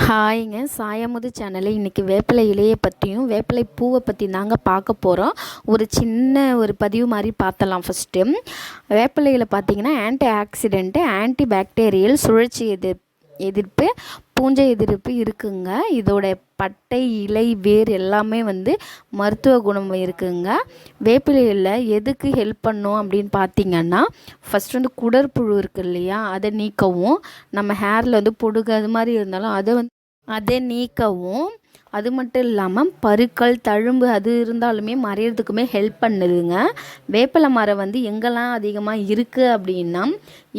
ஹாய்ங்க சாயமுது சேனலில் இன்றைக்கி வேப்பிலை இலையை பற்றியும் வேப்பிலை பூவை பற்றி தாங்க பார்க்க போகிறோம். ஒரு சின்ன பதிவு மாதிரி பார்த்தலாம். ஃபஸ்ட்டு வேப்பிலையில் பார்த்திங்கன்னா ஆன்டி ஆக்சிடென்ட்டு, ஆன்டி பாக்டீரியல், சுழற்சி எதிர்ப்பு, பூஞ்சை எதிர்ப்பு இருக்குங்க. இதோட பட்டை, இலை, வேர் எல்லாமே மருத்துவ குணம் இருக்குங்க. வேப்பிலையில் எதுக்கு ஹெல்ப் பண்ணும் அப்படின்னு பார்த்திங்கன்னா, ஃபஸ்ட்டு குடற்புழு இருக்குது இல்லையா, அதை நீக்கவும், நம்ம ஹேரில் பொடுகு அது மாதிரி இருந்தாலும் அதை நீக்கவும், அது மட்டும் இல்லாமல் பருக்கள், தழும்பு அது இருந்தாலுமே மறையிறதுக்குமே ஹெல்ப் பண்ணுதுங்க. வேப்பிலை மரம் எங்கெல்லாம் அதிகமாக இருக்குது அப்படின்னா,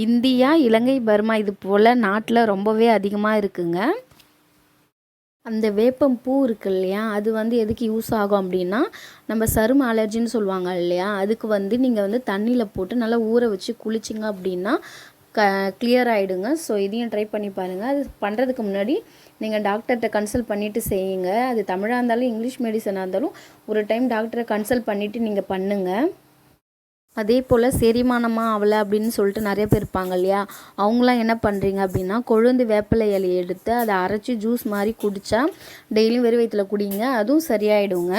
இந்தியா, இலங்கை, பர்மா இது போல் நாட்டில் ரொம்பவே அதிகமாக இருக்குங்க. அந்த வேப்பம் பூ இருக்குது இல்லையா, அது எதுக்கு யூஸ் ஆகும் அப்படின்னா, நம்ம சரும அலர்ஜின்னு சொல்லுவாங்க இல்லையா, அதுக்கு நீங்கள் தண்ணியில் போட்டு நல்லா ஊற வச்சு குளிச்சிங்க அப்படின்னா கிளியர் ஆகிடுங்க. ஸோ இதையும் ட்ரை பண்ணி பாருங்கள். அது பண்ணுறதுக்கு முன்னாடி நீங்கள் டாக்டர்கிட்ட கன்சல்ட் பண்ணிவிட்டு செய்யுங்க. அது தமிழாக இருந்தாலும் இங்கிலீஷ் மெடிசனாக இருந்தாலும் ஒரு டைம் டாக்டரை கன்சல்ட் பண்ணிவிட்டு நீங்கள் பண்ணுங்கள். அதே போல் செரிமானமாக ஆகலை அப்படின்னு சொல்லிட்டு நிறைய பேர் இருப்பாங்க இல்லையா, அவங்களாம் என்ன பண்ணுறீங்க அப்படின்னா, கொழுந்து வேப்பிலை இலையை எடுத்து அதை அரைச்சி ஜூஸ் மாதிரி குடித்தா டெய்லியும் வெறும் வயிற்றில் குடிங்க, அதுவும் சரியாயிடுங்க.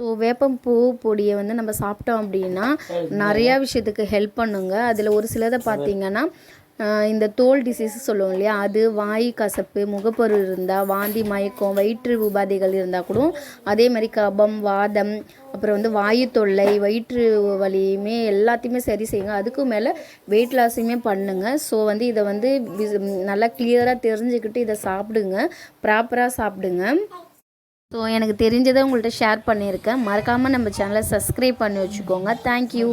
ஸோ வேப்பம் பூ பொடியை நம்ம சாப்பிட்டோம் அப்படின்னா நிறையா விஷயத்துக்கு ஹெல்ப் பண்ணுங்க. அதில் ஒரு சிலதை பார்த்திங்கன்னா, இந்த தோல் டிசீஸ் சொல்லுவோம் இல்லையா, அது வாய் கசப்பு, முகப்பரு இருந்தால், வாந்தி, மயக்கம், வயிற்று உபாதைகள் இருந்தால் கூட, அதே மாதிரி கபம், வாதம், அப்புறம் வாயு தொல்லை, வயிற்று வலியுமே எல்லாத்தையுமே சரி செய்யுங்க. அதுக்கும் மேலே வெயிட் லாஸையுமே பண்ணுங்க. ஸோ இதை நல்லா கிளியராக தெரிஞ்சுக்கிட்டு இதை சாப்பிடுங்க, ப்ராப்பராக சாப்பிடுங்க. ஸோ எனக்கு தெரிஞ்சதை உங்கள்கிட்ட ஷேர் பண்ணியிருக்கேன். மறக்காமல் நம்ம சேனலை சப்ஸ்கிரைப் பண்ணி வச்சுக்கோங்க. தேங்க்யூ.